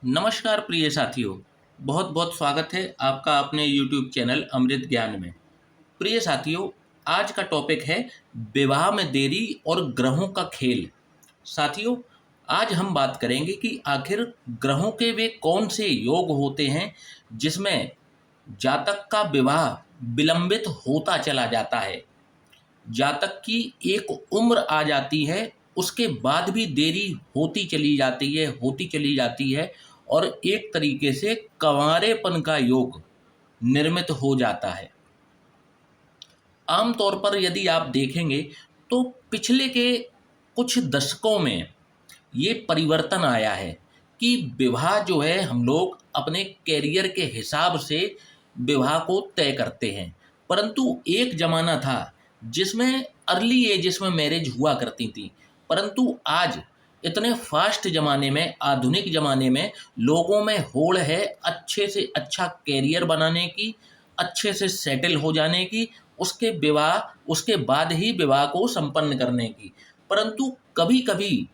नमस्कार प्रिय साथियों। बहुत बहुत स्वागत है आपका अपने YouTube चैनल अमृत ज्ञान में। प्रिय साथियों, आज का टॉपिक है विवाह में देरी और ग्रहों का खेल। साथियों, आज हम बात करेंगे कि आखिर ग्रहों के वे कौन से योग होते हैं जिसमें जातक का विवाह विलंबित होता चला जाता है। जातक की एक उम्र आ जाती है, उसके बाद भी देरी होती चली जाती है और एक तरीके से कंवारेपन का योग निर्मित हो जाता है। आमतौर पर यदि आप देखेंगे तो पिछले के कुछ दशकों में ये परिवर्तन आया है कि विवाह जो है हम लोग अपने कैरियर के हिसाब से विवाह को तय करते हैं। परंतु एक ज़माना था जिसमें अर्ली एजेस में मैरिज हुआ करती थी, परंतु आज इतने फास्ट ज़माने में, आधुनिक ज़माने में लोगों में होड़ है अच्छे से अच्छा कैरियर बनाने की, अच्छे से सेटल हो जाने की, उसके बाद ही विवाह को संपन्न करने की। परंतु कभी कभी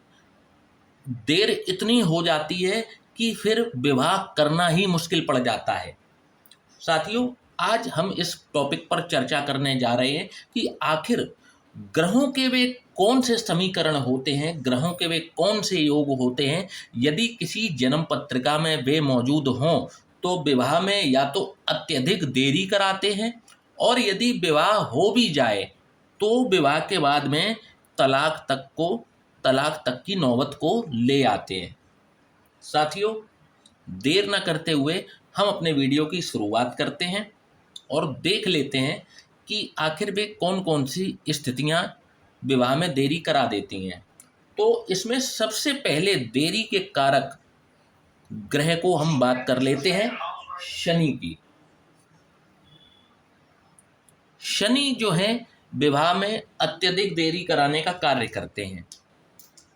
देर इतनी हो जाती है कि फिर विवाह करना ही मुश्किल पड़ जाता है। साथियों, आज हम इस टॉपिक पर चर्चा करने जा रहे हैं कि आखिर ग्रहों के वे कौन से समीकरण होते हैं, ग्रहों के वे कौन से योग होते हैं, यदि किसी जन्म पत्रिका में वे मौजूद हों तो विवाह में या तो अत्यधिक देरी कराते हैं, और यदि विवाह हो भी जाए तो विवाह के बाद में तलाक तक की नौबत को ले आते हैं। साथियों, देर न करते हुए हम अपने वीडियो की शुरुआत करते हैं और देख लेते हैं कि आखिर वे कौन कौन सी स्थितियां विवाह में देरी करा देती हैं। तो इसमें सबसे पहले देरी के कारक ग्रह को हम बात कर लेते हैं शनि की। शनि जो है विवाह में अत्यधिक देरी कराने का कार्य करते हैं।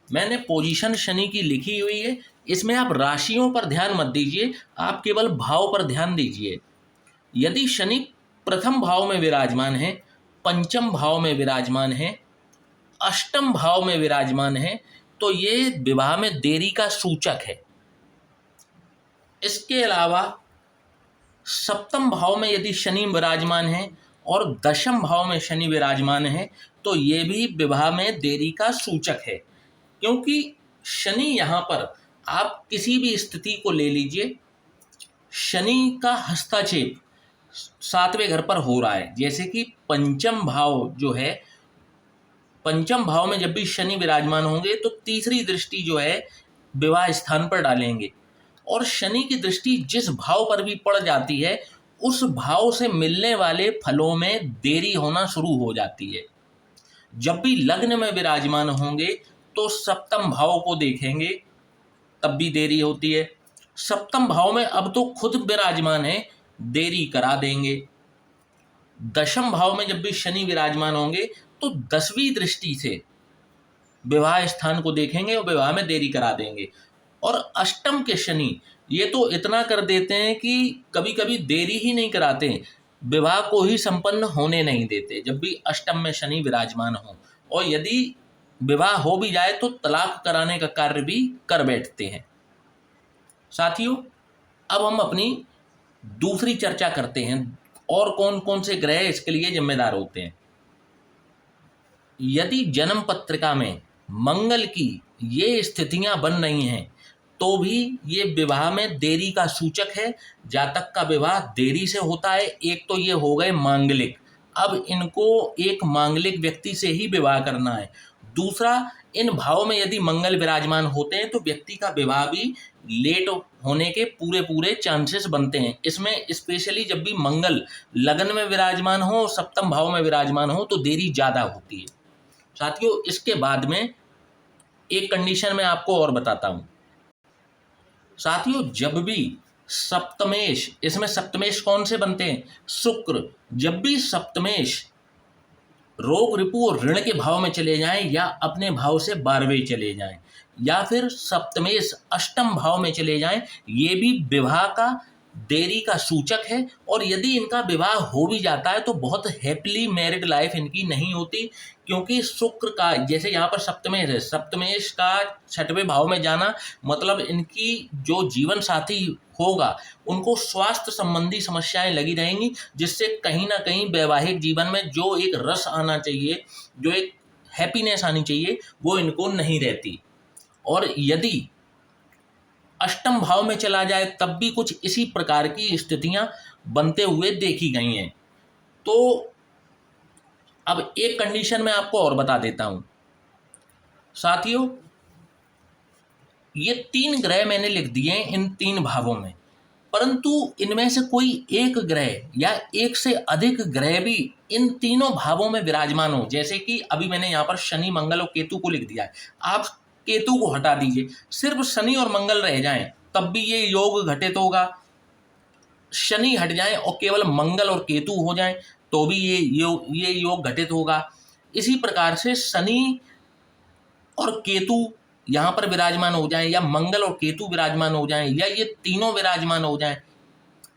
मैंने पोजीशन शनि की लिखी हुई है, इसमें आप राशियों पर ध्यान मत दीजिए, आप केवल भाव पर ध्यान दीजिए। यदि शनि प्रथम भाव में विराजमान है, पंचम भाव में विराजमान है, अष्टम भाव में विराजमान है, तो ये विवाह में देरी का सूचक है। इसके अलावा सप्तम भाव में यदि शनि विराजमान है और दशम भाव में शनि विराजमान है तो ये भी विवाह में देरी का सूचक है। क्योंकि शनि यहाँ पर, आप किसी भी स्थिति को ले लीजिए, शनि का हस्तक्षेप सातवें घर पर हो रहा है। जैसे कि पंचम भाव जो है, पंचम भाव में जब भी शनि विराजमान होंगे तो तीसरी दृष्टि जो है विवाह स्थान पर डालेंगे, और शनि की दृष्टि जिस भाव पर भी पड़ जाती है उस भाव से मिलने वाले फलों में देरी होना शुरू हो जाती है। जब भी लग्न में विराजमान होंगे तो सप्तम भाव को देखेंगे, तब भी देरी होती है। सप्तम भाव में अब तो खुद विराजमान है, देरी करा देंगे। दशम भाव में जब भी शनि विराजमान होंगे तो दसवीं दृष्टि से विवाह स्थान को देखेंगे और विवाह में देरी करा देंगे। और अष्टम के शनि ये तो इतना कर देते हैं कि कभी कभी देरी ही नहीं कराते हैं, विवाह को ही संपन्न होने नहीं देते जब भी अष्टम में शनि विराजमान हो, और यदि विवाह हो भी जाए तो तलाक कराने का कार्य भी कर बैठते हैं। साथियों, अब हम अपनी दूसरी चर्चा करते हैं और कौन कौन से ग्रह इसके लिए जिम्मेदार होते हैं। यदि जन्म पत्रिका में मंगल की ये स्थितियां बन रही हैं तो भी ये विवाह में देरी का सूचक है। जातक का विवाह देरी से होता है। एक तो ये हो गए मांगलिक, अब इनको एक मांगलिक व्यक्ति से ही विवाह करना है। दूसरा, इन भाव में यदि मंगल विराजमान होते हैं तो व्यक्ति का विवाह भी लेट होने के पूरे पूरे चांसेस बनते हैं। इसमें स्पेशली जब भी मंगल लगन में विराजमान हो, सप्तम भाव में विराजमान हो, तो देरी ज़्यादा होती है। साथियों, इसके बाद में एक कंडीशन मैं आपको और बताता हूँ। साथियों, जब भी सप्तमेश, इसमें सप्तमेश कौन से बनते हैं? शुक्र। जब भी सप्तमेश रोग रिपु और ऋण के भाव में चले जाएं, या अपने भाव से 12वें चले जाएं, या फिर सप्तमेश अष्टम भाव में चले जाएं, ये भी विवाह का देरी का सूचक है, और यदि इनका विवाह हो भी जाता है तो बहुत हैप्पीली मैरिड लाइफ इनकी नहीं होती, क्योंकि शुक्र का जैसे यहाँ पर सप्तमेश है, सप्तमेश का छठवें भाव में जाना मतलब इनकी जो जीवन साथी होगा उनको स्वास्थ्य संबंधी समस्याएं लगी रहेंगी, जिससे कहीं ना कहीं वैवाहिक जीवन में जो एक रस आना चाहिए, जो एक हैप्पीनेस आनी चाहिए, वो इनको नहीं रहती। और यदि अष्टम भाव में चला जाए तब भी कुछ इसी प्रकार की स्थितियां बनते हुए देखी गई हैं। तो अब एक कंडीशन मैं आपको और बता देता हूं साथियों, ये 3 ग्रह मैंने लिख दिए हैं इन 3 भावों में, परंतु इनमें से कोई एक ग्रह या एक से अधिक ग्रह भी इन तीनों भावों में विराजमान हो, जैसे कि अभी मैंने यहाँ पर शनि मंगल और केतु को लिख दिया है। आप केतु को हटा दीजिए, सिर्फ शनि और मंगल रह जाएं तब भी ये योग घटित होगा। शनि हट जाए और केवल मंगल और केतु हो जाए तो भी ये योग घटित होगा। इसी प्रकार से शनि और केतु यहाँ पर विराजमान हो जाएं, या मंगल और केतु विराजमान हो जाएं, या ये तीनों विराजमान हो जाएं,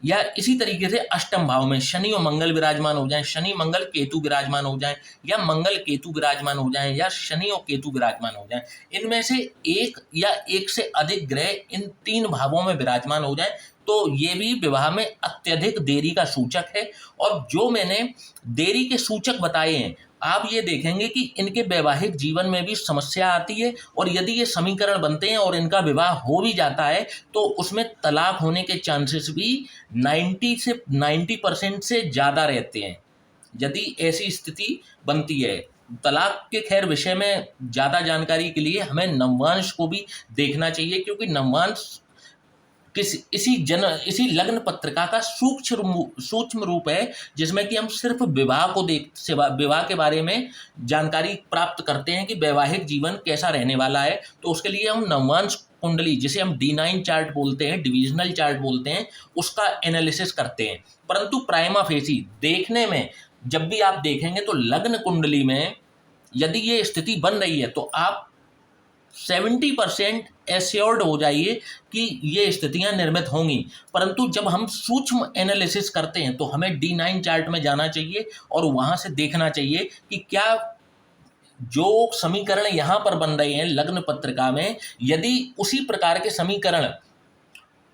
या इसी तरीके से अष्टम भाव में शनि और मंगल विराजमान हो जाएं, शनि मंगल केतु विराजमान हो जाएं, या मंगल केतु विराजमान हो जाएं, या शनि और केतु विराजमान हो जाएं, इनमें से एक या एक से अधिक ग्रह इन 3 भावों में विराजमान हो जाएं तो ये भी विवाह में अत्यधिक देरी का सूचक है। और जो मैंने देरी के सूचक बताए हैं, आप ये देखेंगे कि इनके वैवाहिक जीवन में भी समस्या आती है, और यदि ये समीकरण बनते हैं और इनका विवाह हो भी जाता है तो उसमें तलाक होने के चांसेस भी 90% से ज़्यादा रहते हैं यदि ऐसी स्थिति बनती है। तलाक के खैर विषय में ज़्यादा जानकारी के लिए हमें नवांश को भी देखना चाहिए, क्योंकि नवांश इसी लग्न पत्रिका का सूक्ष्म रूप है, जिसमें कि हम सिर्फ विवाह के बारे में जानकारी प्राप्त करते हैं कि वैवाहिक जीवन कैसा रहने वाला है। तो उसके लिए हम नवांश कुंडली, जिसे हम D9 चार्ट बोलते हैं, डिविजनल चार्ट बोलते हैं, उसका एनालिसिस करते हैं। परंतु प्राइमा फेसी देखने में जब भी आप देखेंगे तो लग्न कुंडली में यदि ये स्थिति बन रही है तो आप 70% एश्योर्ड हो जाइए कि ये स्थितियां निर्मित होंगी। परंतु जब हम सूक्ष्म एनालिसिस करते हैं तो हमें D9 चार्ट में जाना चाहिए और वहां से देखना चाहिए कि क्या जो समीकरण यहाँ पर बन रहे हैं लग्न पत्रिका में, यदि उसी प्रकार के समीकरण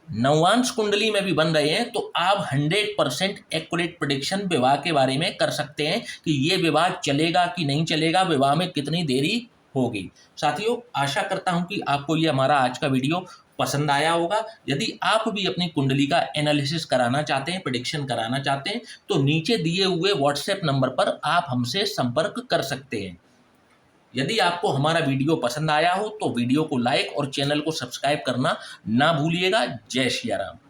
नवांश कुंडली में भी बन रहे हैं तो आप 100% एक्यूरेट प्रेडिक्शन विवाह के बारे में कर सकते हैं कि ये विवाह चलेगा कि नहीं चलेगा, विवाह में कितनी देरी होगी। साथियों, आशा करता हूं कि आपको ये हमारा आज का वीडियो पसंद आया होगा। यदि आप भी अपनी कुंडली का एनालिसिस कराना चाहते हैं, प्रेडिक्शन कराना चाहते हैं, तो नीचे दिए हुए व्हाट्सएप नंबर पर आप हमसे संपर्क कर सकते हैं। यदि आपको हमारा वीडियो पसंद आया हो तो वीडियो को लाइक और चैनल को सब्सक्राइब करना ना भूलिएगा। जय श्री राम।